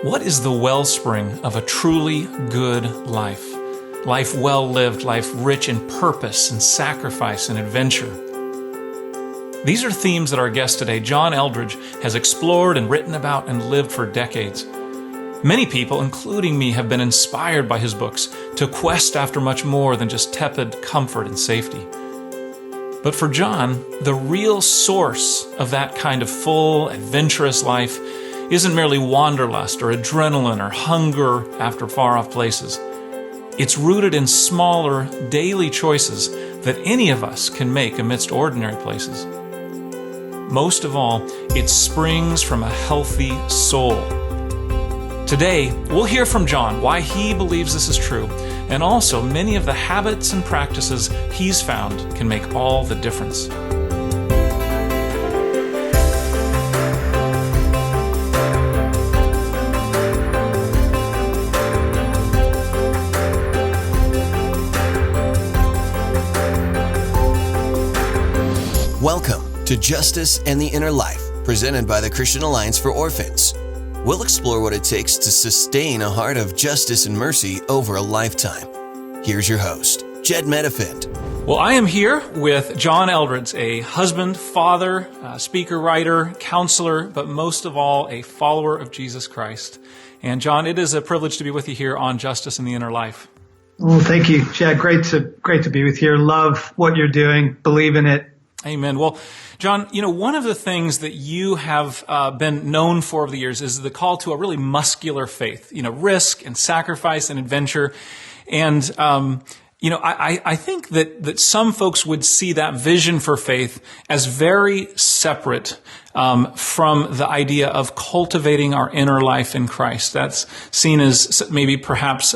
What is the wellspring of a truly good life? Life well lived, life rich in purpose and sacrifice and adventure. These are themes that our guest today, John Eldredge, has explored and written about and lived for decades. Many people, including me, have been inspired by his books to quest after much more than just tepid comfort and safety. But for John, the real source of that kind of full, adventurous life isn't merely wanderlust or adrenaline or hunger after far-off places. It's rooted in smaller, daily choices that any of us can make amidst ordinary places. Most of all, it springs from a healthy soul. Today, we'll hear from John why he believes this is true, and also many of the habits and practices he's found can make all the difference. Welcome to Justice and the Inner Life, presented by the Christian Alliance for Orphans. We'll explore what it takes to sustain a heart of justice and mercy over a lifetime. Here's your host, Jedd. Well, I am here with John Eldredge, a husband, father, speaker, writer, counselor, but most of all, a follower of Jesus Christ. And John, it is a privilege to be with you here on Justice and the Inner Life. Well, thank you, Jedd. Great to be with you. Love what you're doing. Believe in it. Amen. Well, John, one of the things that you have been known for over the years is the call to a really muscular faith, risk and sacrifice and adventure. And, I think that some folks would see that vision for faith as very separate from the idea of cultivating our inner life in Christ. That's seen as maybe perhaps,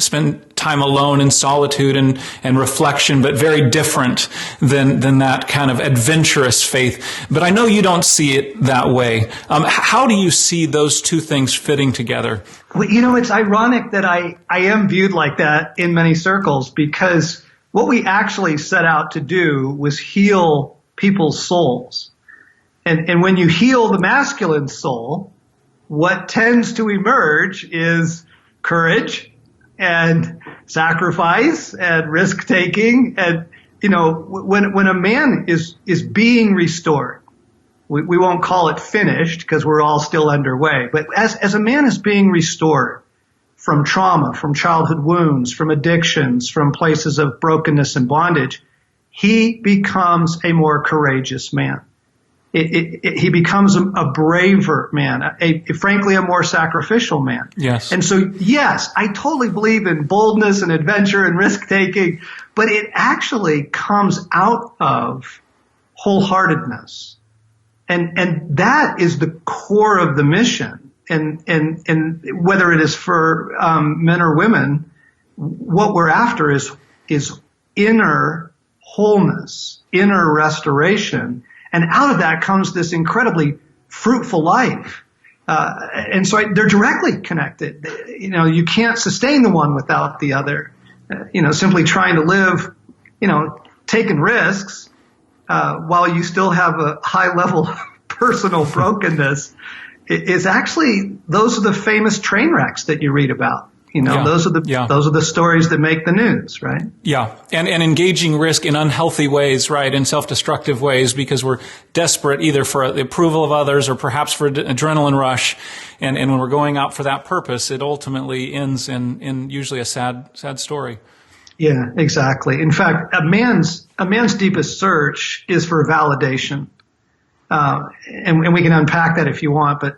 spend time alone in solitude and reflection, but very different than that kind of adventurous faith. But I know you don't see it that way. How do you see those two things fitting together? Well, it's ironic that I am viewed like that in many circles, because what we actually set out to do was heal people's souls. And when you heal the masculine soul, what tends to emerge is courage and sacrifice and risk taking. And, when a man is being restored, we won't call it finished because we're all still underway. But as a man is being restored from trauma, from childhood wounds, from addictions, from places of brokenness and bondage, he becomes a more courageous man. He becomes a braver man, frankly, a more sacrificial man. Yes. And so, yes, I totally believe in boldness and adventure and risk-taking, but it actually comes out of wholeheartedness. And that is the core of the mission. And whether it is for men or women, what we're after is inner wholeness, inner restoration. And out of that comes this incredibly fruitful life. And so they're directly connected. You can't sustain the one without the other. Simply trying to live, taking risks, while you still have a high level of personal brokenness is actually, those are the famous train wrecks that you read about. Those are the stories that make the news, right? Yeah. And engaging risk in unhealthy ways, right? In self-destructive ways, because we're desperate either for the approval of others or perhaps for adrenaline rush. And when we're going out for that purpose, it ultimately ends in usually a sad story. Yeah, exactly. In fact, a man's deepest search is for validation. And we can unpack that if you want, but,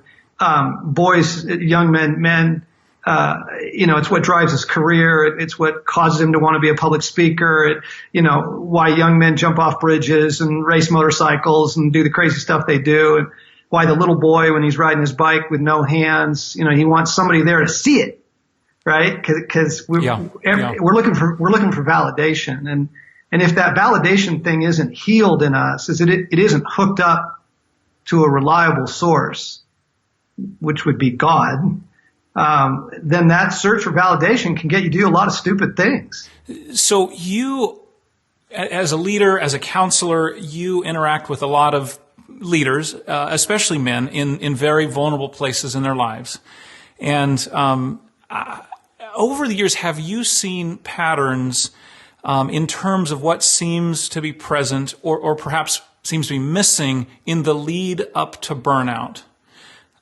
boys, young men, it's what drives his career. It's what causes him to want to be a public speaker. Why young men jump off bridges and race motorcycles and do the crazy stuff they do. And why the little boy, when he's riding his bike with no hands, he wants somebody there to see it, right? Cause we're looking for validation. And if that validation thing isn't healed in us, it isn't hooked up to a reliable source, which would be God, then that search for validation can get you to do a lot of stupid things. So you, as a leader, as a counselor, you interact with a lot of leaders, especially men, in very vulnerable places in their lives. And over the years, have you seen patterns in terms of what seems to be present or perhaps seems to be missing in the lead up to burnout?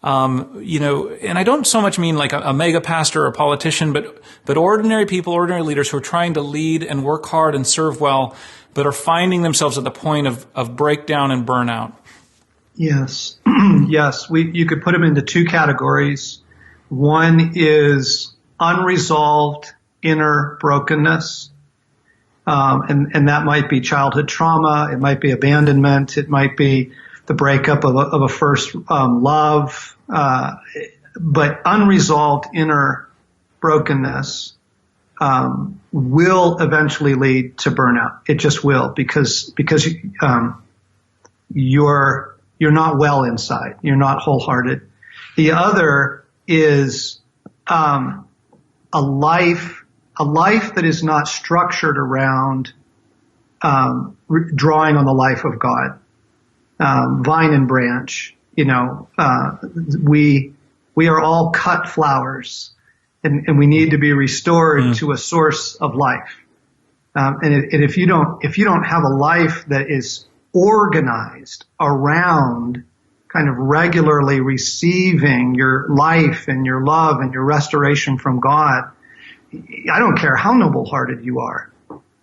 And I don't so much mean like a mega pastor or a politician, but ordinary people, ordinary leaders who are trying to lead and work hard and serve well, but are finding themselves at the point of breakdown and burnout. Yes. Yes. You could put them into two categories. One is unresolved inner brokenness. And that might be childhood trauma. It might be abandonment. It might be the breakup of a first love. But unresolved inner brokenness will eventually lead to burnout. It just will, because you're not well inside. You're not wholehearted. The other is a life that is not structured around drawing on the life of God. Vine and branch, we are all cut flowers, and we need to be restored to a source of life. And if you don't have a life that is organized around kind of regularly receiving your life and your love and your restoration from God, I don't care how noble-hearted you are,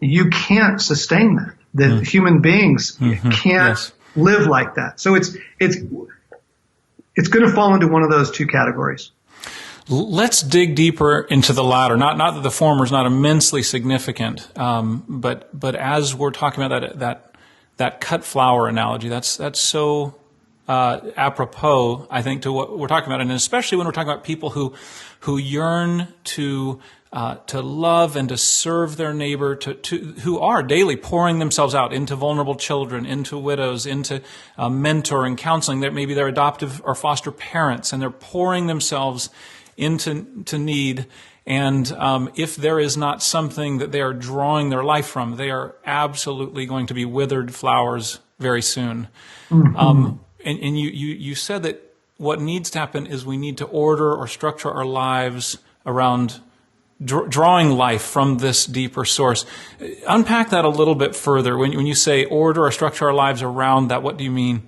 you can't sustain that. The human beings can't live like that. So it's going to fall into one of those two categories. Let's dig deeper into the latter. Not that the former is not immensely significant, but as we're talking about that cut flower analogy, that's so apropos, I think, to what we're talking about, and especially when we're talking about people who yearn to love and to serve their neighbor, who are daily pouring themselves out into vulnerable children, into widows, into mentoring, counseling. That maybe they're adoptive or foster parents, and they're pouring themselves into need. And if there is not something that they are drawing their life from, they are absolutely going to be withered flowers very soon. And you said that what needs to happen is we need to order or structure our lives around drawing life from this deeper source. Unpack that a little bit further. When you say order or structure our lives around that, what do you mean?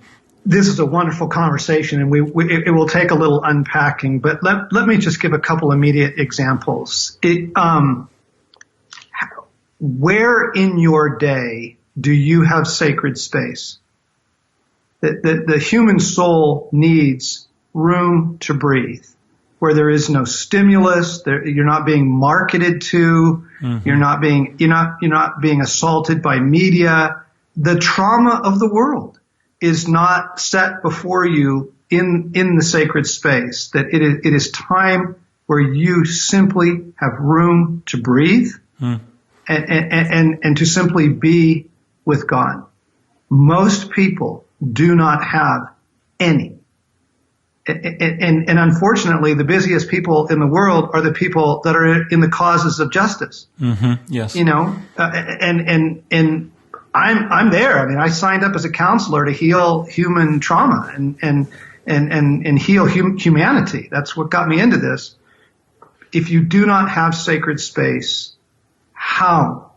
This is a wonderful conversation, and it will take a little unpacking, but let me just give a couple immediate examples. Where in your day do you have sacred space? The human soul needs room to breathe, where there is no stimulus. You're not being marketed to. You're not being assaulted by media. The trauma of the world is not set before you in the sacred space. That it is time where you simply have room to breathe and to simply be with God. Most people do not have any. And unfortunately, the busiest people in the world are the people that are in the causes of justice. Yes. And I'm there. I mean, I signed up as a counselor to heal human trauma and heal humanity. That's what got me into this. If you do not have sacred space, how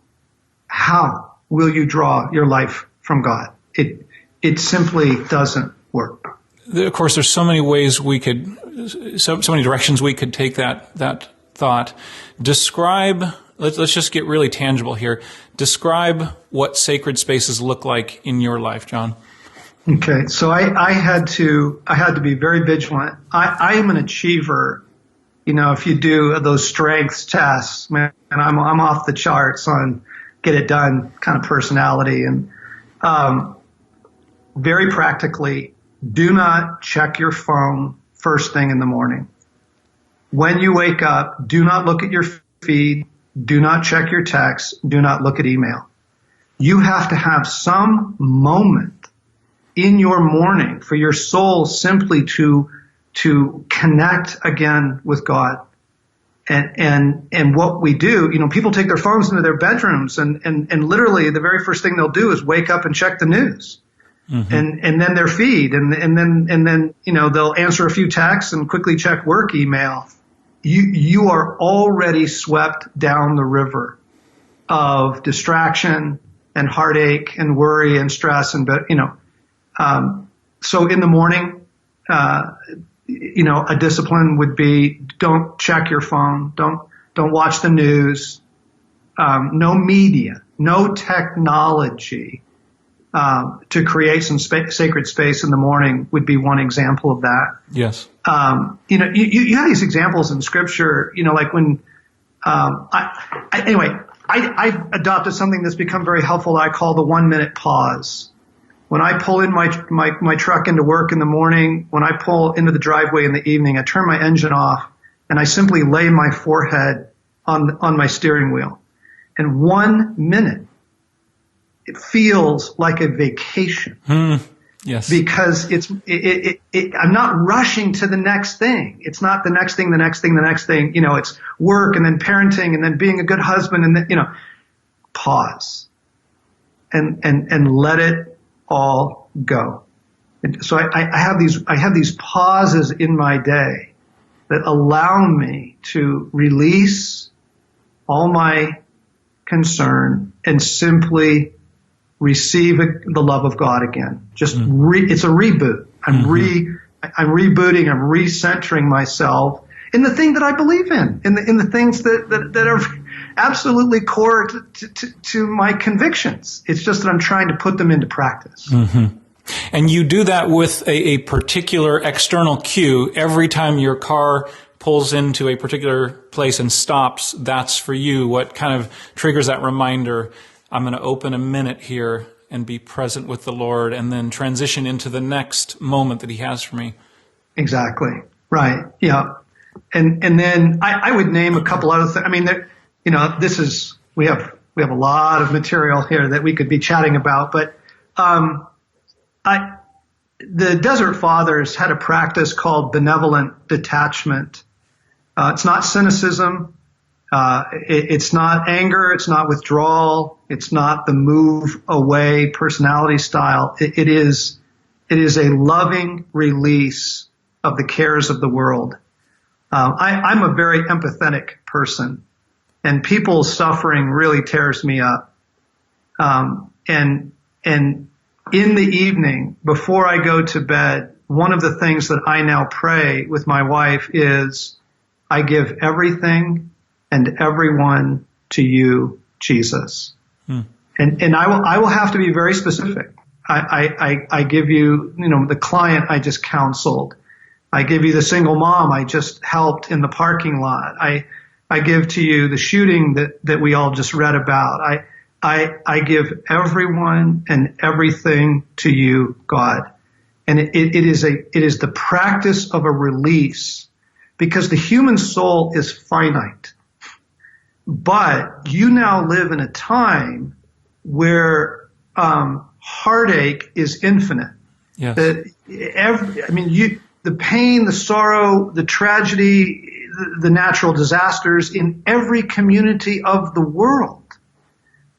will you draw your life from God? It simply doesn't work. Of course, there's so many ways so many directions we could take that thought. Describe, let's just get really tangible here. Describe what sacred spaces look like in your life, John. Okay, so I had to be very vigilant. I am an achiever. If you do those strengths tests, man, I'm off the charts on get it done kind of personality. And very practically, do not check your phone first thing in the morning. When you wake up, do not look at your feed. Do not check your text. Do not look at email. You have to have some moment in your morning for your soul simply to connect again with God. And what we do, people take their phones into their bedrooms and literally the very first thing they'll do is wake up and check the news. And then their feed, and then they'll answer a few texts and quickly check work email. you are already swept down the river of distraction and heartache and worry and stress and so in the morning, a discipline would be don't check your phone, don't watch the news, no media, no technology. To create some sacred space in the morning would be one example of that. Yes. You have these examples in Scripture. Like when I've adopted something that's become very helpful that I call the 1 minute pause. When I pull in my truck into work in the morning, when I pull into the driveway in the evening, I turn my engine off and I simply lay my forehead on my steering wheel. And 1 minute, it feels like a vacation. Yes. Because I'm not rushing to the next thing. It's not the next thing, the next thing, the next thing. It's work and then parenting and then being a good husband and then, pause and let it all go. And so I have these pauses in my day that allow me to release all my concern and simply receive the love of God again. Just it's a reboot. I'm rebooting. I'm recentering myself in the thing that I believe in the things that are absolutely core to my convictions. It's just that I'm trying to put them into practice. Mm-hmm. And you do that with a particular external cue. Every time your car pulls into a particular place and stops, that's for you. What kind of triggers that reminder? I'm going to open a minute here and be present with the Lord and then transition into the next moment that He has for me. Exactly. Right. Yeah. And then I would name a couple other things. I mean, we have a lot of material here that we could be chatting about, but the Desert Fathers had a practice called benevolent detachment. It's not cynicism. It's not anger. It's not withdrawal. It's not the move away personality style. It is a loving release of the cares of the world. I'm a very empathetic person, and people's suffering really tears me up. And in the evening, before I go to bed, one of the things that I now pray with my wife is, I give everything and everyone to you, Jesus. And I will have to be very specific. I give you, the client I just counseled. I give you the single mom I just helped in the parking lot. I give to you the shooting that we all just read about. I give everyone and everything to you, God. And it is the practice of a release, because the human soul is finite. But you now live in a time where heartache is infinite. Yes. The pain, the sorrow, the tragedy, the natural disasters in every community of the world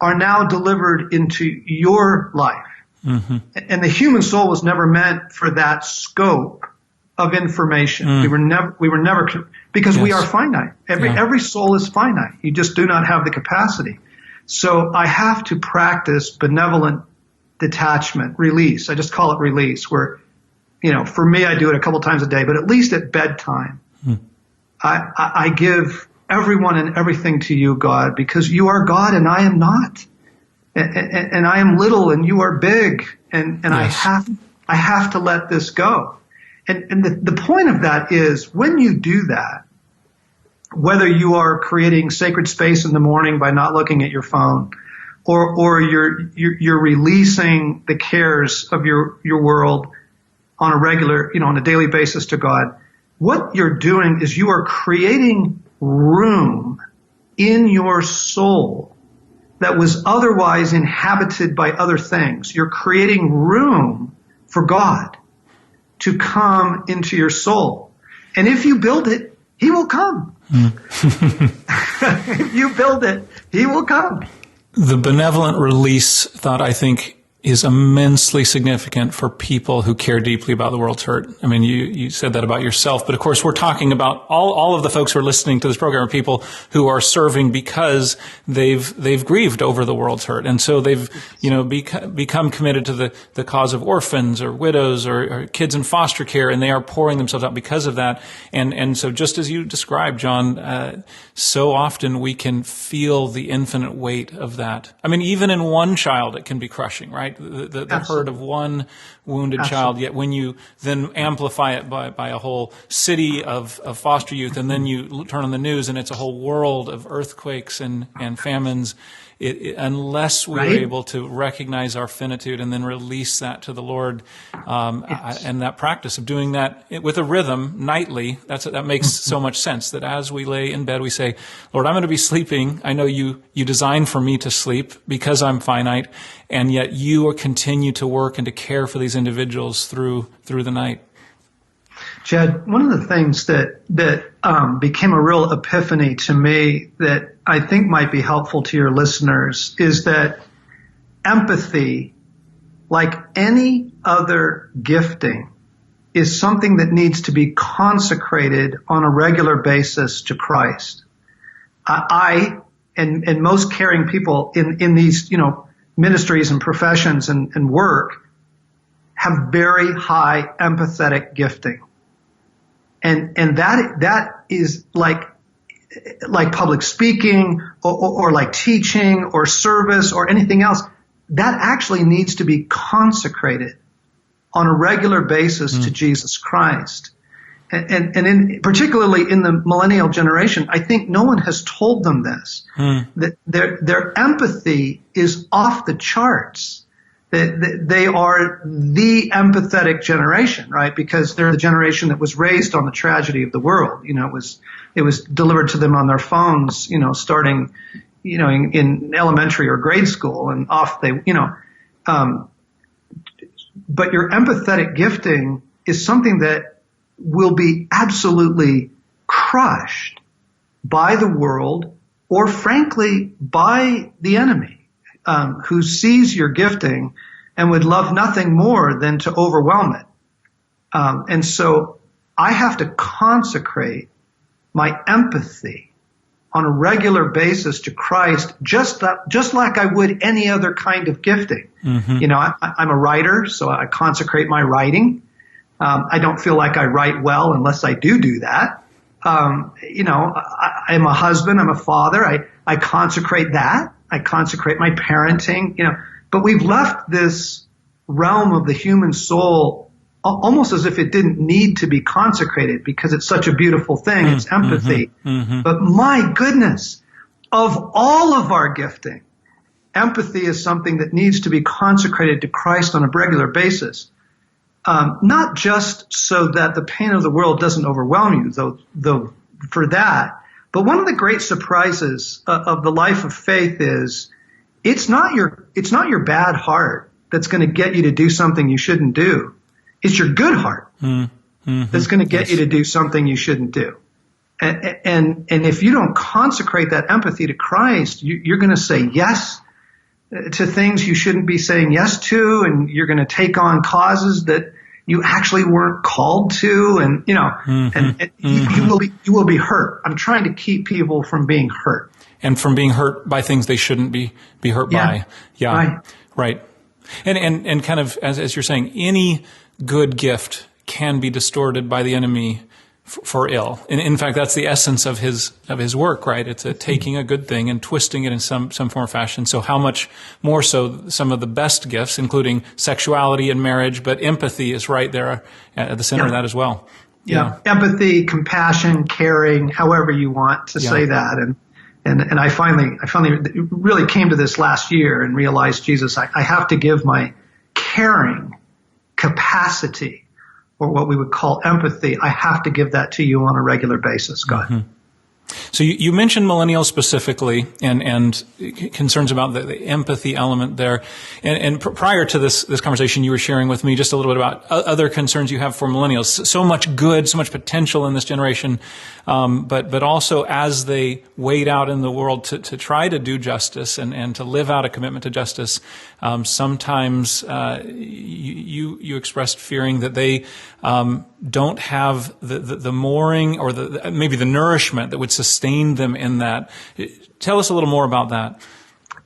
are now delivered into your life. Mm-hmm. And the human soul was never meant for that scope of information. We were never, because we are finite. Every soul is finite. You just do not have the capacity. So I have to practice benevolent detachment, release. I just call it release, where, for me, I do it a couple times a day, but at least at bedtime, I give everyone and everything to you, God, because you are God and I am not. And I am little and you are big, and yes. I have to let this go. And the point of that is, when you do that, whether you are creating sacred space in the morning by not looking at your phone, or you're releasing the cares of your world on a regular, on a daily basis to God, what you're doing is you are creating room in your soul that was otherwise inhabited by other things. You're creating room for God to come into your soul. And if you build it, He will come. If you build it, He will come. The benevolent release thought, I think, is immensely significant for people who care deeply about the world's hurt. I mean, you said that about yourself, but of course we're talking about all of the folks who are listening to this program are people who are serving because they've grieved over the world's hurt. And so they've, become committed to the cause of orphans or widows or kids in foster care, and they are pouring themselves out because of that. And so just as you described, John, so often we can feel the infinite weight of that. I mean, even in one child, it can be crushing, right? The hurt of one wounded child, yet when you then amplify it by a whole city of foster youth, and then you turn on the news and it's a whole world of earthquakes and famines, unless we're able to recognize our finitude and then release that to the Lord, and that practice of doing that with a rhythm nightly, that makes so much sense, that as we lay in bed, we say, Lord, I'm going to be sleeping. I know you designed for me to sleep because I'm finite, and yet you will continue to work and to care for these individuals through the night. Jedd, one of the things that became a real epiphany to me that I think might be helpful to your listeners is that empathy, like any other gifting, is something that needs to be consecrated on a regular basis to Christ. I and most caring people in these ministries and professions and work have very high empathetic gifting. And that is like public speaking or like teaching or service or anything else. That actually needs to be consecrated on a regular basis to Jesus Christ. And particularly in the millennial generation, I think no one has told them this, that their empathy is off the charts. They are the empathetic generation, right? Because they're the generation that was raised on the tragedy of the world. It was delivered to them on their phones, starting, in elementary or grade school, and off they, but your empathetic gifting is something that will be absolutely crushed by the world, or frankly, by the enemy. Who sees your gifting and would love nothing more than to overwhelm it. And so I have to consecrate my empathy on a regular basis to Christ, just like I would any other kind of gifting. Mm-hmm. I'm a writer, so I consecrate my writing. I don't feel like I write well unless I do that. I'm a husband, I'm a father, I consecrate that. I consecrate my parenting, but we've left this realm of the human soul almost as if it didn't need to be consecrated because it's such a beautiful thing. It's empathy. But my goodness, of all of our gifting, empathy is something that needs to be consecrated to Christ on a regular basis. Not just so that the pain of the world doesn't overwhelm you, though for that. But one of the great surprises of the life of faith is it's not your bad heart that's going to get you to do something you shouldn't do. It's your good heart that's going to get you to do something you shouldn't do. And if you don't consecrate that empathy to Christ, you're going to say yes to things you shouldn't be saying yes to, and you're going to take on causes that you actually weren't called to, and you will be hurt. I'm trying to keep people from being hurt. And from being hurt by things they shouldn't be hurt by. Yeah. Right. And kind of as you're saying, any good gift can be distorted by the enemy for ill. And in fact, that's the essence of his work, right? It's taking a good thing and twisting it in some form or fashion. So how much more so some of the best gifts, including sexuality and marriage, but empathy is right there at the center of that as well. Yeah. Empathy, compassion, caring, however you want to say that. And I finally really came to this last year and realized, Jesus, I have to give my caring capacity, or what we would call empathy, I have to give that to you on a regular basis, God. So you mentioned millennials specifically and concerns about the empathy element there. And prior to this conversation, you were sharing with me just a little bit about other concerns you have for millennials. So much good, so much potential in this generation. But also as they wade out in the world to try to do justice and to live out a commitment to justice, sometimes you expressed fearing that they don't have the mooring or maybe the nourishment that would sustain them in that. Tell us a little more about that.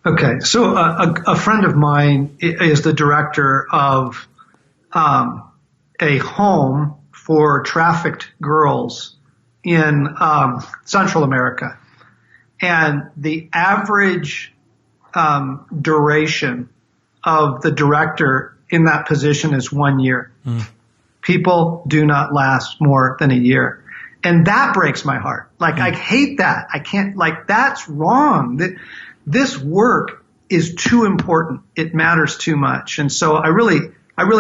Okay, so a friend of mine is the director of a home for trafficked girls in Central America. And the average duration of the director in that position is 1 year. People do not last more than a year. And that breaks my heart. I hate that. I can't, that's wrong. This work is too important. It matters too much. And so I really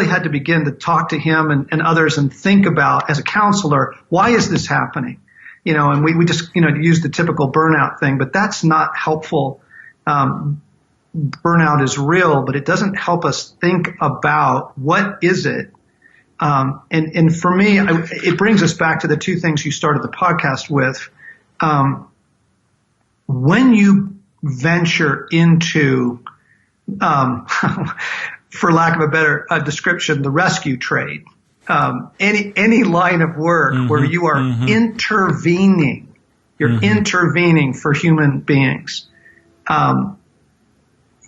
had to begin to talk to him and others and think about, as a counselor, why is this happening? And we just, use the typical burnout thing, but that's not helpful. Burnout is real, but it doesn't help us think about what is it. And for me, it brings us back to the two things you started the podcast with. When you venture into, for lack of a better description, the rescue trade, any line of work where you are intervening, you're intervening for human beings,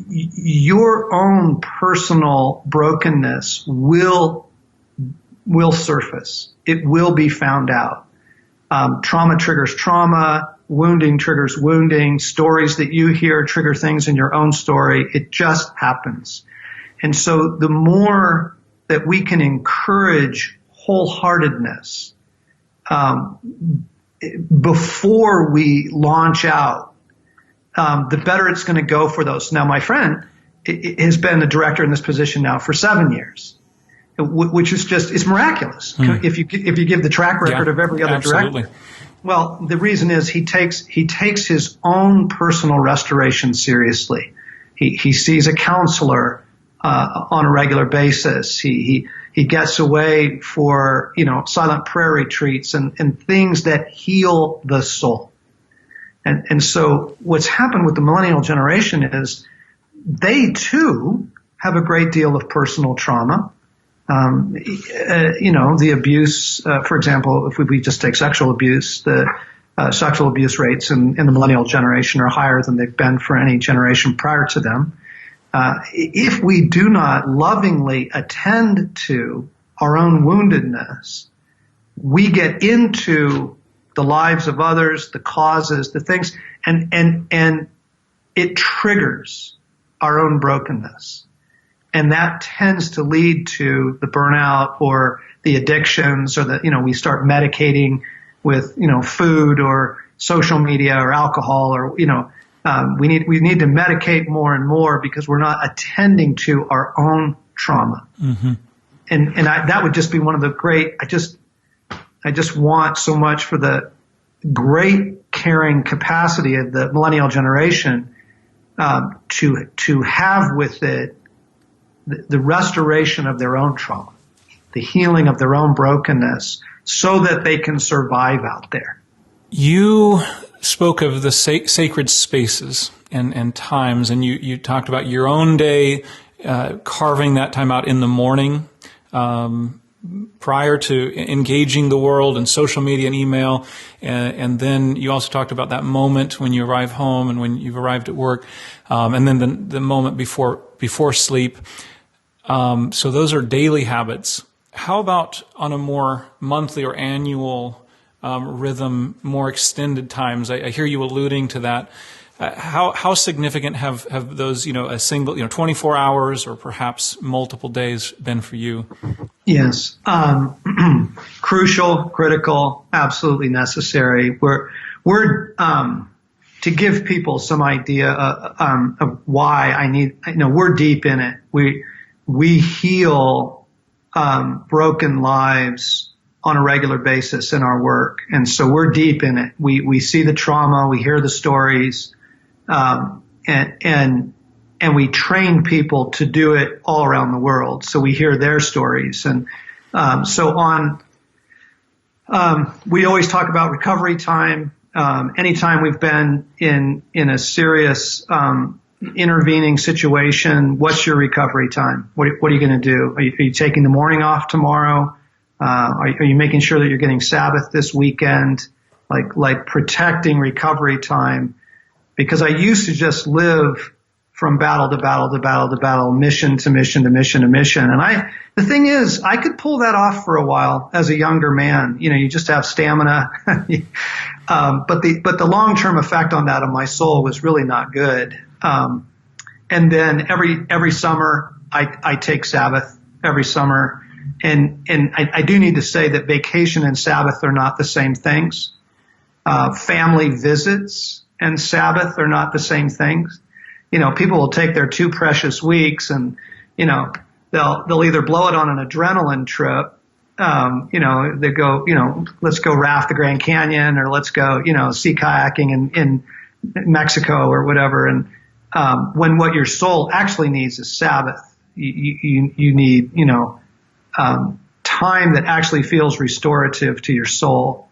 your own personal brokenness will surface. It will be found out. Trauma triggers trauma. Wounding triggers wounding. Stories that you hear trigger things in your own story. It just happens. And so the more that we can encourage wholeheartedness before we launch out, the better it's going to go for those. Now, my friend has been the director in this position now for 7 years, which is it's miraculous. If you give the track record of every other director. Well, the reason is he takes his own personal restoration seriously. He sees a counselor on a regular basis. He gets away for silent prayer retreats and things that heal the soul. And so what's happened with the millennial generation is they too have a great deal of personal trauma. The abuse, for example, if we just take sexual abuse, the sexual abuse rates in the millennial generation are higher than they've been for any generation prior to them. If we do not lovingly attend to our own woundedness, we get into the lives of others, the causes, the things, and it triggers our own brokenness. And that tends to lead to the burnout or the addictions or we start medicating with, food or social media or alcohol or, we need to medicate more and more because we're not attending to our own trauma. And that would just be one of the great, I just want so much for the great caring capacity of the millennial generation, to have with it the restoration of their own trauma, the healing of their own brokenness, so that they can survive out there. You spoke of the sacred spaces and times, and you talked about your own day, carving that time out in the morning, prior to engaging the world and social media and email. And then you also talked about that moment when you arrive home and when you've arrived at work, and then the moment before sleep. So those are daily habits. How about on a more monthly or annual rhythm, more extended times? I hear you alluding to that. How significant have those, a single, 24 hours or perhaps multiple days been for you? Yes. Crucial, critical, absolutely necessary. We're to give people some idea of why we're deep in it. We heal broken lives on a regular basis in our work. And so we're deep in it. We see the trauma, we hear the stories, and we train people to do it all around the world. So we hear their stories. And we always talk about recovery time. Anytime we've been in a serious intervening situation, what's your recovery time? What are you going to do? Are you taking the morning off tomorrow? Are you making sure that you're getting Sabbath this weekend? Like protecting recovery time, because I used to just live from battle to battle to battle to battle, mission to mission to mission to mission. And the thing is, I could pull that off for a while as a younger man. You just have stamina. But the long-term effect on that on my soul was really not good. And then every summer I take Sabbath every summer. And I do need to say that vacation and Sabbath are not the same things. Family visits and Sabbath are not the same things. People will take their 2 precious weeks and, they'll either blow it on an adrenaline trip. They go, let's go raft the Grand Canyon, or let's go, sea kayaking in Mexico or whatever. And, when what your soul actually needs is Sabbath, you need, time that actually feels restorative to your soul.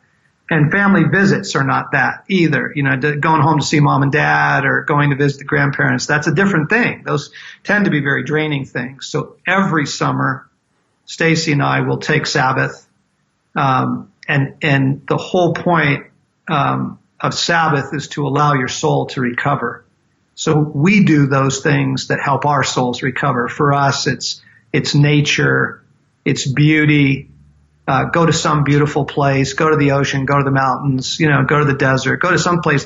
And family visits are not that either. Going home to see mom and dad or going to visit the grandparents, that's a different thing. Those tend to be very draining things. So every summer, Stacy and I will take Sabbath. And the whole point of Sabbath is to allow your soul to recover. So we do those things that help our souls recover. For us, it's nature, it's beauty. Go to some beautiful place, go to the ocean, go to the mountains, go to the desert, go to some place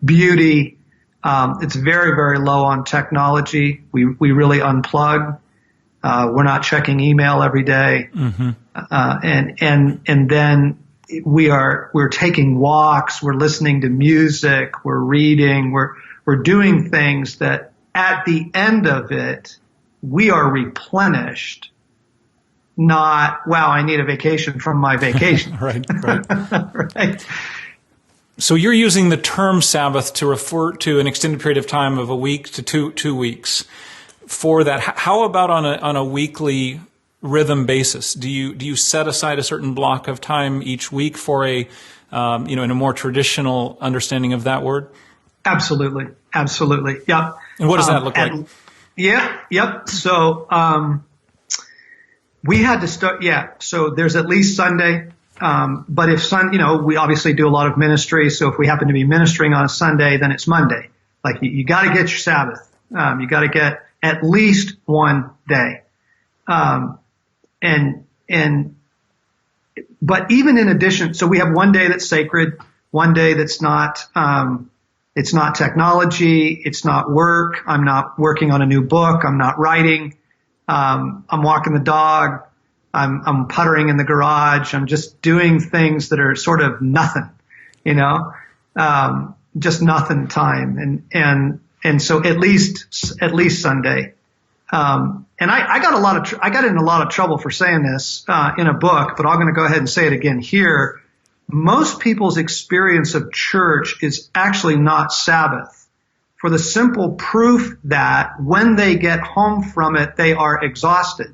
beauty. It's very, very low on technology. We really unplug. We're not checking email every day. Mm-hmm. And then we're taking walks, we're listening to music, we're reading, we're doing things that at the end of it, we are replenished. Not, wow, I need a vacation from my vacation. Right. Right. So you're using the term Sabbath to refer to an extended period of time of a week to two weeks. For that, how about on a weekly rhythm basis? Do you set aside a certain block of time each week for in a more traditional understanding of that word? Absolutely. Yep. And what does that look like? Yep. So, we had to start, so there's at least Sunday. But if we obviously do a lot of ministry. So if we happen to be ministering on a Sunday, then it's Monday. Like you got to get your Sabbath. You got to get at least one day. But even in addition, so we have one day that's sacred, one day that's not, it's not technology. It's not work. I'm not working on a new book. I'm not writing. I'm walking the dog. I'm puttering in the garage. I'm just doing things that are sort of nothing, just nothing time. And so at least Sunday. And I got in a lot of trouble for saying this, in a book, but I'm going to go ahead and say it again here. Most people's experience of church is actually not Sabbath. For the simple proof that when they get home from it, they are exhausted.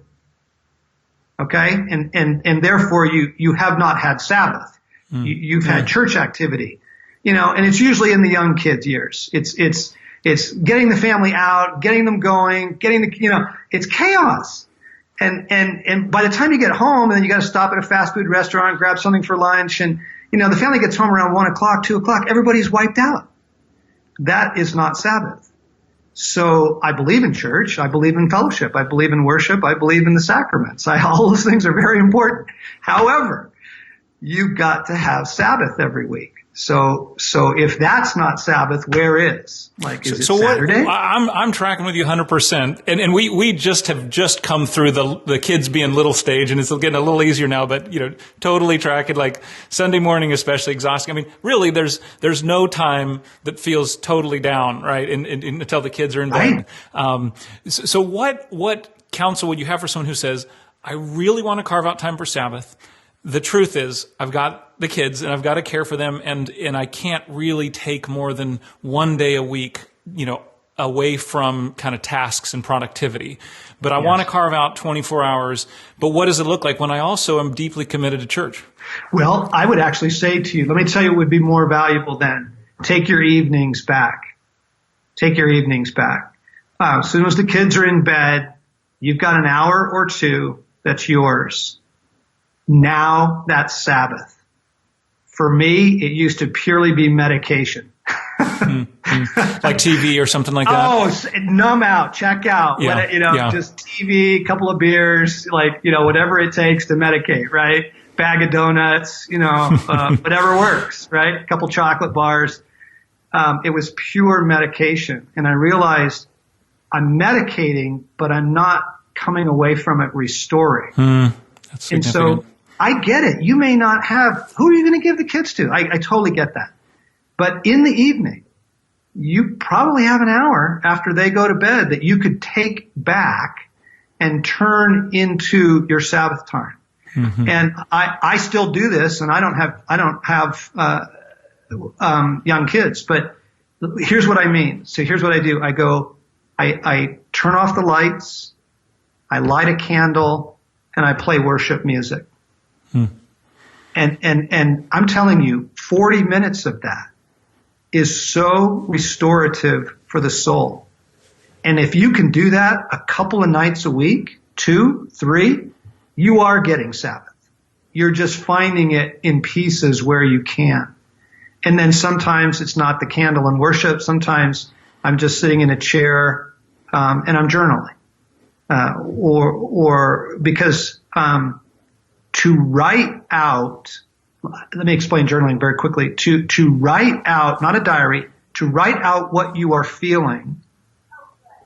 Okay? And therefore you have not had Sabbath. You've had church activity. And it's usually in the young kids' years. It's getting the family out, getting them going, it's chaos. And by the time you get home, and then you got to stop at a fast food restaurant, grab something for lunch, and the family gets home around 1 o'clock, 2 o'clock, everybody's wiped out. That is not Sabbath. So I believe in church. I believe in fellowship. I believe in worship. I believe in the sacraments. All those things are very important. However, you've got to have Sabbath every week. So if that's not Sabbath, where is? Is it Saturday? I'm tracking with you 100%. And we have come through the kids being little stage, and it's getting a little easier now, but, totally tracking, like Sunday morning, especially exhausting. I mean, really, there's no time that feels totally down, right? And until the kids are in bed. Right. So what counsel would you have for someone who says, I really want to carve out time for Sabbath? the truth is I've got the kids and I've got to care for them, and I can't really take more than one day a week, away from kind of tasks and productivity. But I want to carve out 24 hours. But what does it look like when I also am deeply committed to church? Well, I would actually say to you, let me tell you what would be more valuable then. Take your evenings back. Take your evenings back. As soon as the kids are in bed, you've got an hour or two that's yours. Now that's Sabbath. For me, it used to purely be medication. Like TV or something like that? Oh, numb out, check out. Yeah. Just TV, a couple of beers, whatever it takes to medicate, right? Bag of donuts, whatever works, right? A couple chocolate bars. It was pure medication. And I realized I'm medicating, but I'm not coming away from it restoring. That's significant. And so I get it. You may not have, who are you going to give the kids to? I totally get that. But in the evening, you probably have an hour after they go to bed that you could take back and turn into your Sabbath time. Mm-hmm. And I still do this, and I don't have young kids, but here's what I mean. So here's what I do. I turn off the lights, I light a candle, and I play worship music. And I'm telling you, 40 minutes of that is so restorative for the soul. And if you can do that a couple of nights a week, 2, 3, you are getting Sabbath. You're just finding it in pieces where you can. And then sometimes it's not the candle and worship. Sometimes I'm just sitting in a chair, and I'm journaling. Or because, to write out, let me explain journaling very quickly. To write out, not a diary, to write out what you are feeling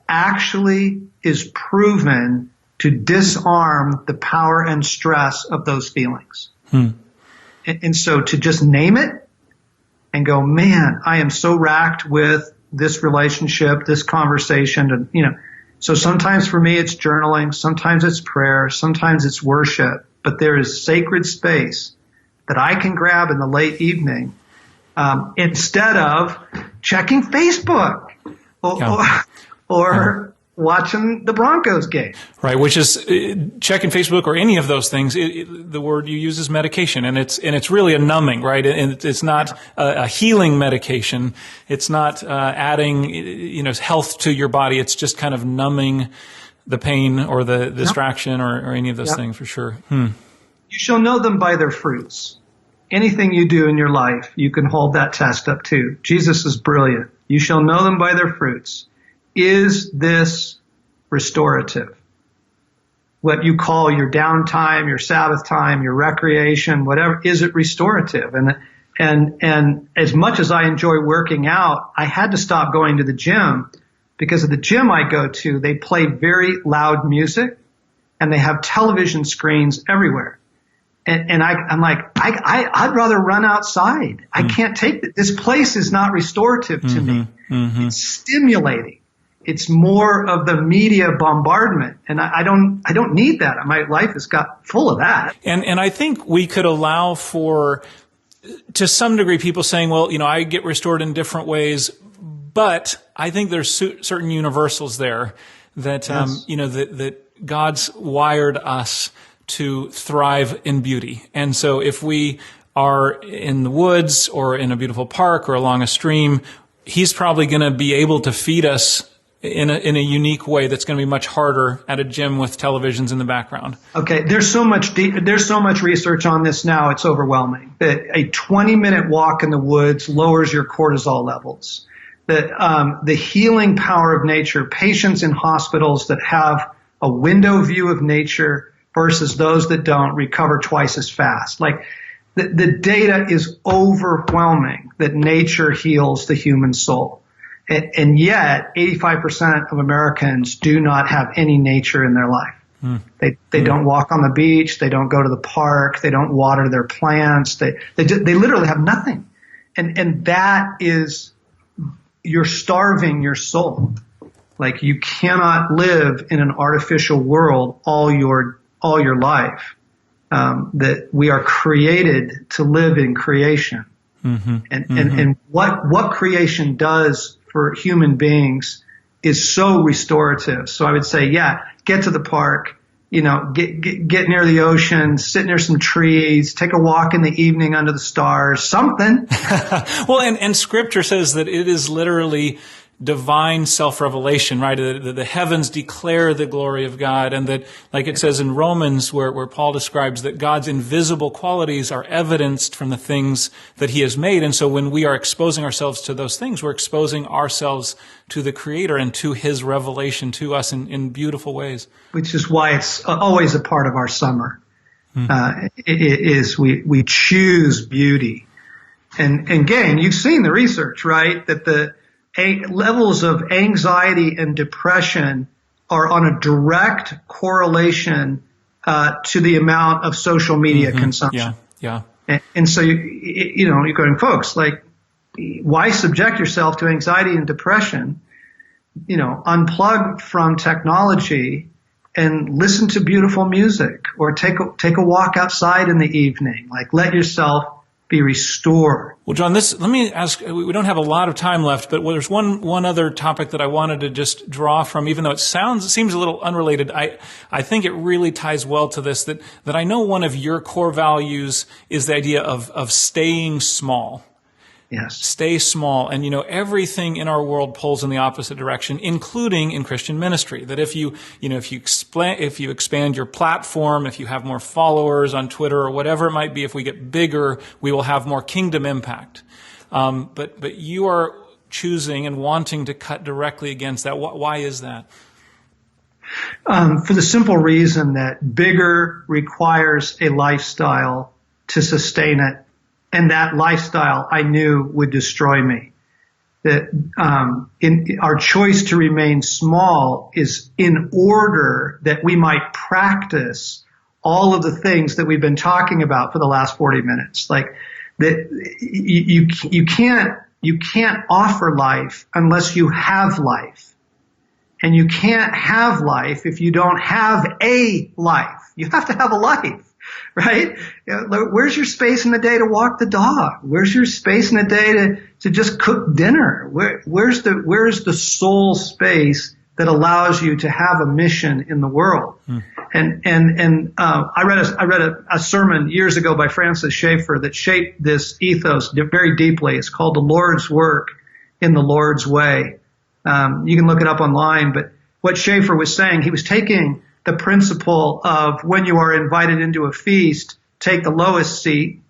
actually is proven to disarm the power and stress of those feelings. And so to just name it and go, man, I am so racked with this relationship, this conversation, and so sometimes for me it's journaling, sometimes it's prayer, sometimes it's worship, but there is sacred space that I can grab in the late evening, instead of checking Facebook or watching the Broncos game. Right, which is checking Facebook or any of those things. The word you use is medication, and it's really a numbing, right? And it's not a healing medication. It's not adding health to your body. It's just kind of numbing the pain or the distraction or any of those things for sure. You shall know them by their fruits. Anything you do in your life, you can hold that test up to. Jesus is brilliant. You shall know them by their fruits. Is this restorative? What you call your downtime, your Sabbath time, your recreation, whatever, is it restorative? And as much as I enjoy working out, I had to stop going to the gym because at the gym I go to, they play very loud music and they have television screens everywhere. And I'm like, I'd rather run outside. I can't take it. This place is not restorative to me. It's stimulating. It's more of the media bombardment. And I don't need that. My life has got full of that. And I think we could allow for, to some degree, people saying, well, I get restored in different ways, but I think there's certain universals there that, that God's wired us to thrive in beauty. And so if we are in the woods or in a beautiful park or along a stream, He's probably going to be able to feed us in a unique way that's going to be much harder at a gym with televisions in the background. Okay, there's so much research on this now, it's overwhelming. That a 20-minute walk in the woods lowers your cortisol levels. That the healing power of nature, patients in hospitals that have a window view of nature versus those that don't recover twice as fast. Like the data is overwhelming that nature heals the human soul. And yet 85% of Americans do not have any nature in their life. They don't walk on the beach. They don't go to the park. They don't water their plants. They literally have nothing. And that is, you're starving your soul. Like you cannot live in an artificial world all your life. that we are created to live in creation. And what creation does for human beings is so restorative. So I would say, get to the park, get near the ocean, sit near some trees, take a walk in the evening under the stars, something. Well, and Scripture says that it is literally divine self-revelation, right? The heavens declare the glory of God, and that, like it says in Romans, where Paul describes that God's invisible qualities are evidenced from the things that he has made. And so when we are exposing ourselves to those things, we're exposing ourselves to the Creator and to his revelation to us in beautiful ways. Which is why it's always a part of our summer. We choose beauty. And again, you've seen the research, right? That the levels of anxiety and depression are on a direct correlation to the amount of social media consumption. Yeah. And so you're going, folks, like, why subject yourself to anxiety and depression? Unplug from technology and listen to beautiful music, or take a walk outside in the evening. Like, let yourself be restored. Well, John, let me ask, we don't have a lot of time left, but there's one other topic that I wanted to just draw from, even though it seems a little unrelated. I think it really ties well to this, that I know one of your core values is the idea of staying small. Yes. Stay small. And, everything in our world pulls in the opposite direction, including in Christian ministry. That if you expand your platform, if you have more followers on Twitter or whatever it might be, if we get bigger, we will have more kingdom impact. But you are choosing and wanting to cut directly against that. Why is that? For the simple reason that bigger requires a lifestyle to sustain it. And that lifestyle I knew would destroy me. That in our choice to remain small is in order that we might practice all of the things that we've been talking about for the last 40 minutes. Like that, you can't offer life unless you have life, and you can't have life if you don't have a life. You have to have a life. Right? Where's your space in the day to walk the dog? Where's your space in the day to just cook dinner? Where's the soul space that allows you to have a mission in the world? And I read a sermon years ago by Francis Schaeffer that shaped this ethos very deeply. It's called The Lord's Work in the Lord's Way. You can look it up online, but what Schaeffer was saying, he was taking the principle of when you are invited into a feast, take the lowest seat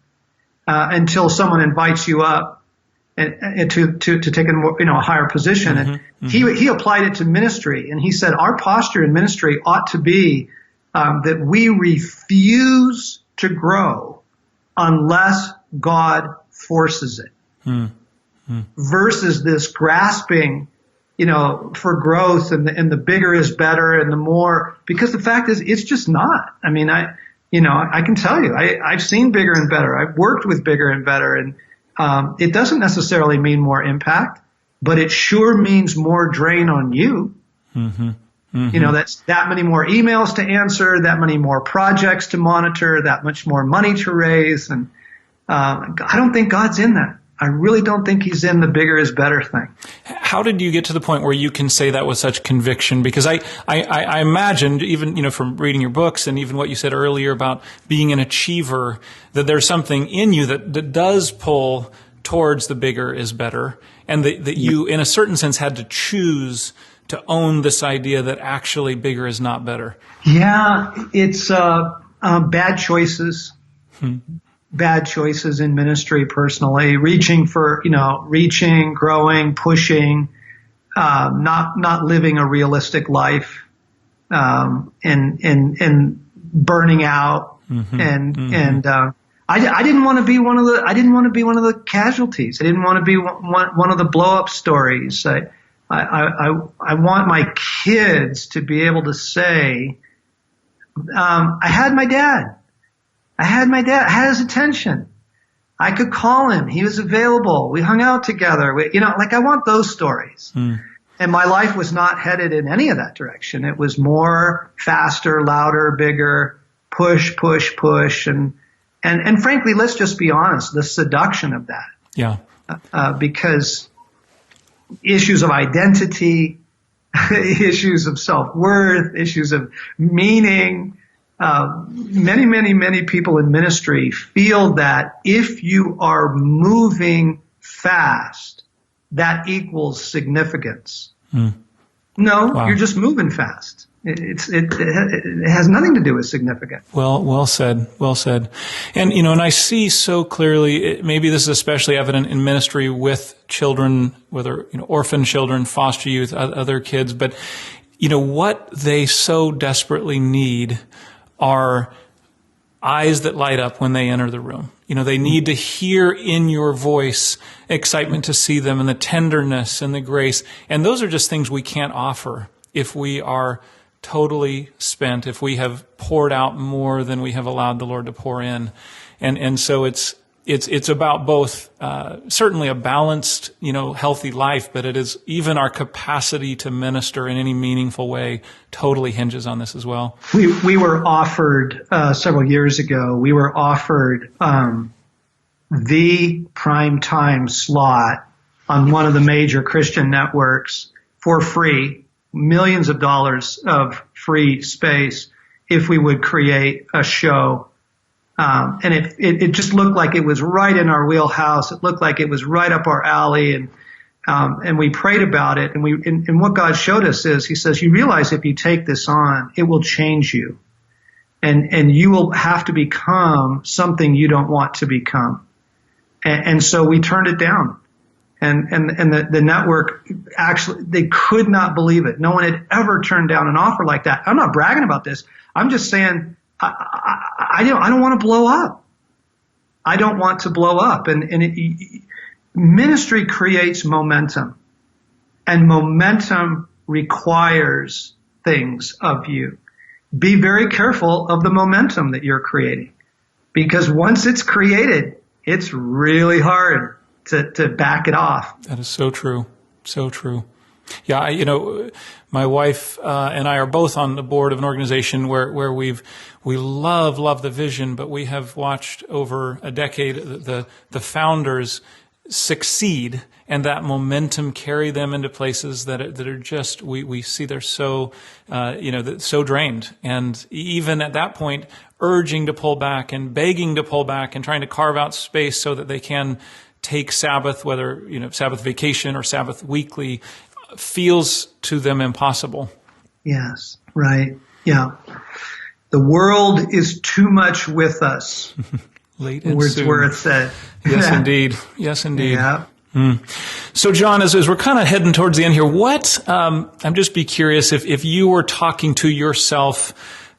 until someone invites you up and to take a higher position. And he applied it to ministry, and he said our posture in ministry ought to be that we refuse to grow unless God forces it, versus this grasping for growth and the bigger is better and the more, because the fact is it's just not. I mean, I can tell you, I've seen bigger and better. I've worked with bigger and better, and it doesn't necessarily mean more impact, but it sure means more drain on you. That's that many more emails to answer, that many more projects to monitor, that much more money to raise. And I don't think God's in that. I really don't think he's in the bigger is better thing. How did you get to the point where you can say that with such conviction? Because I imagined, even, from reading your books and even what you said earlier about being an achiever, that there's something in you that does pull towards the bigger is better. And that you, in a certain sense, had to choose to own this idea that actually bigger is not better. Yeah, it's bad choices. Bad choices in ministry personally, reaching, growing, pushing, not living a realistic life, and burning out. I didn't want to be one of the casualties. I didn't want to be one of the blow up stories. I want my kids to be able to say, I had my dad. I had his attention. I could call him. He was available. We hung out together. I want those stories. And my life was not headed in any of that direction. It was more faster, louder, bigger, push, push, push, and frankly, let's just be honest, the seduction of that. Yeah. Because issues of identity, issues of self-worth, issues of meaning, many people in ministry feel that if you are moving fast, that equals significance. No, Wow. You're just moving fast. It has nothing to do with significance. Well said. Well said. And, and I see so clearly, maybe this is especially evident in ministry with children, whether, orphan children, foster youth, other kids, but, what they so desperately need are eyes that light up when they enter the room. They need to hear in your voice excitement to see them and the tenderness and the grace. And those are just things we can't offer if we are totally spent, if we have poured out more than we have allowed the Lord to pour in. And so it's about both, certainly a balanced, healthy life, but it is even our capacity to minister in any meaningful way totally hinges on this as well. We were offered, several years ago, the prime time slot on one of the major Christian networks for free, millions of dollars of free space if we would create a show. And it just looked like it was right in our wheelhouse. It looked like it was right up our alley. And we prayed about it. And what God showed us is, he says, you realize if you take this on, it will change you. And you will have to become something you don't want to become. And so we turned it down. And the network actually, they could not believe it. No one had ever turned down an offer like that. I'm not bragging about this. I'm just saying, I don't want to blow up. I don't want to blow up. Ministry creates momentum, and momentum requires things of you. Be very careful of the momentum that you're creating, because once it's created, it's really hard to back it off. That is so true. So true. Yeah, my wife and I are both on the board of an organization where we love the vision, but we have watched over a decade the founders succeed, and that momentum carry them into places that are just we see they're so so drained, and even at that point urging to pull back and begging to pull back and trying to carve out space so that they can take Sabbath, whether Sabbath vacation or Sabbath weekly, feels to them impossible. Yes, right. Yeah. The world is too much with us. Late and Wordsworth said. Yes, indeed. Yes, indeed. Yeah. So, John, as we're kind of heading towards the end here, I'm just be curious if you were talking to yourself,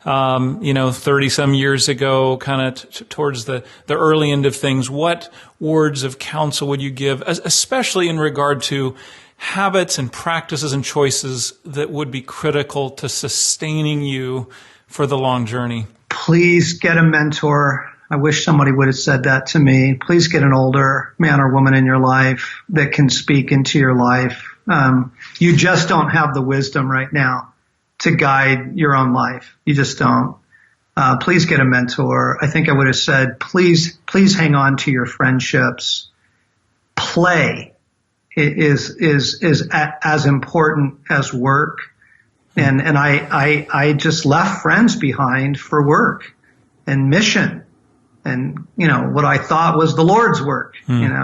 30 some years ago, kind of towards the early end of things, what words of counsel would you give, especially in regard to habits and practices and choices that would be critical to sustaining you for the long journey? Please get a mentor. I wish somebody would have said that to me. Please get an older man or woman in your life that can speak into your life. You just don't have the wisdom right now to guide your own life. You just don't. Please get a mentor. I think I would have said, please hang on to your friendships. Play is as important as work. And I just left friends behind for work and mission and, what I thought was the Lord's work, and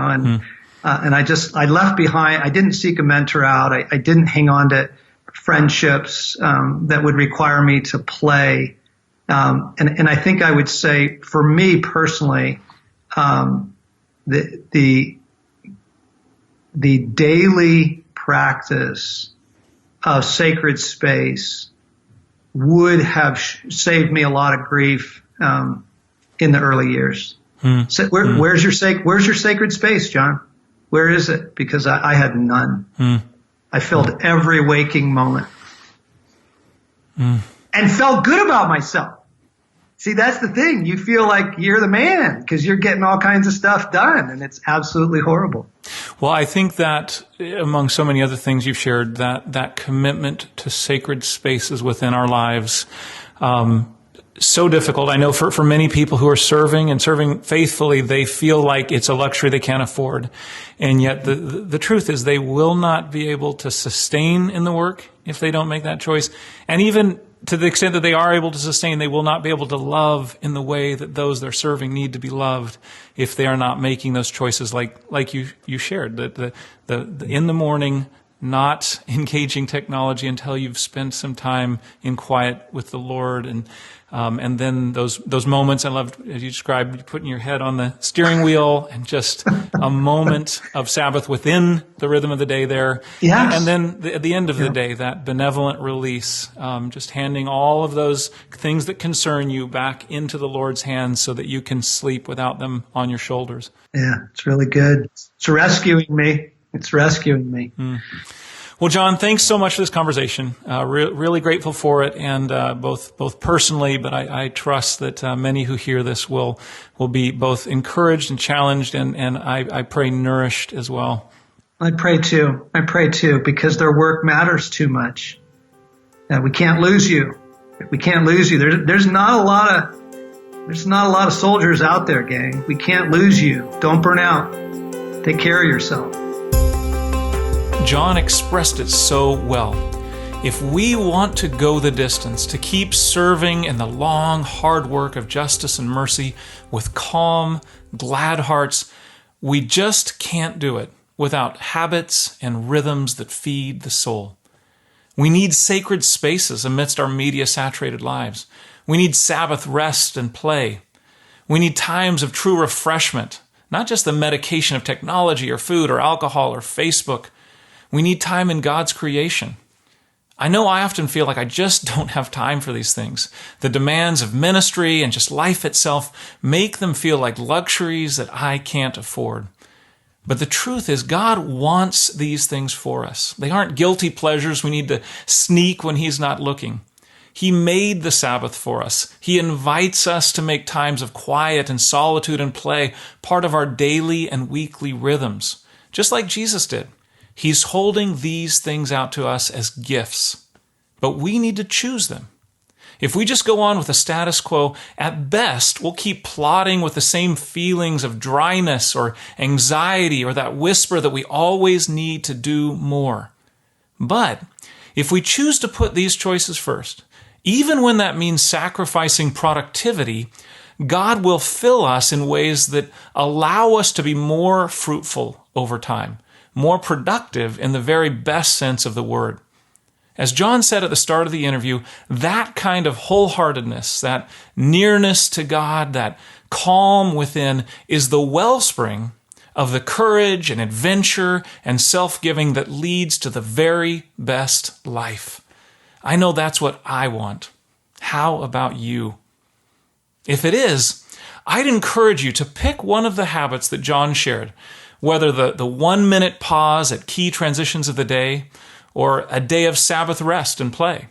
I left behind, I didn't seek a mentor out. I didn't hang on to friendships, that would require me to play. And I think I would say for me personally, the daily practice of sacred space would have saved me a lot of grief in the early years. So where's your sacred space, John? Where is it? Because I had none. I filled every waking moment and felt good about myself. See, that's the thing. You feel like you're the man because you're getting all kinds of stuff done, and it's absolutely horrible. Well, I think that among so many other things you've shared, that commitment to sacred spaces within our lives so difficult. I know for many people who are serving and serving faithfully, they feel like it's a luxury they can't afford. And yet the truth is they will not be able to sustain in the work if they don't make that choice. And even to the extent that they are able to sustain, they will not be able to love in the way that those they're serving need to be loved if they are not making those choices like you shared. The in the morning, not engaging technology until you've spent some time in quiet with the Lord, and then those moments I loved, as you described, putting your head on the steering wheel and just a moment of Sabbath within the rhythm of the day there. Yes. And then at the end of the day, that benevolent release, just handing all of those things that concern you back into the Lord's hands so that you can sleep without them on your shoulders. Yeah, it's really good. It's rescuing me. It's rescuing me. Well, John, thanks so much for this conversation. Really grateful for it, and both personally, but I trust that many who hear this will be both encouraged and challenged, and I pray nourished as well. I pray too, because their work matters too much. We can't lose you. We can't lose you. There's not a lot of soldiers out there, gang. We can't lose you. Don't burn out. Take care of yourself. John expressed it so well. If we want to go the distance, to keep serving in the long, hard work of justice and mercy with calm, glad hearts, we just can't do it without habits and rhythms that feed the soul. We need sacred spaces amidst our media-saturated lives. We need Sabbath rest and play. We need times of true refreshment, not just the medication of technology or food or alcohol or Facebook. We need time in God's creation. I know I often feel like I just don't have time for these things. The demands of ministry and just life itself make them feel like luxuries that I can't afford. But the truth is, God wants these things for us. They aren't guilty pleasures we need to sneak when He's not looking. He made the Sabbath for us. He invites us to make times of quiet and solitude and play part of our daily and weekly rhythms, just like Jesus did. He's holding these things out to us as gifts, but we need to choose them. If we just go on with the status quo, at best, we'll keep plodding with the same feelings of dryness or anxiety or that whisper that we always need to do more. But if we choose to put these choices first, even when that means sacrificing productivity, God will fill us in ways that allow us to be more fruitful over time, more productive in the very best sense of the word. As John said at the start of the interview, that kind of wholeheartedness, that nearness to God, that calm within is the wellspring of the courage and adventure and self-giving that leads to the very best life. I know that's what I want. How about you? If it is, I'd encourage you to pick one of the habits that John shared, whether the 1-minute pause at key transitions of the day, or a day of Sabbath rest and play,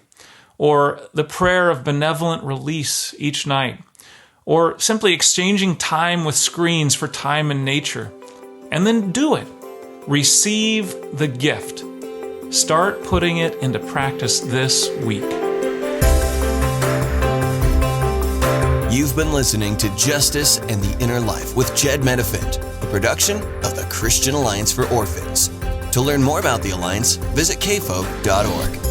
or the prayer of benevolent release each night, or simply exchanging time with screens for time in nature. And then do it. Receive the gift. Start putting it into practice this week. You've been listening to Justice and the Inner Life with Jedd a production of the Christian Alliance for Orphans. To learn more about the Alliance, visit kfolk.org.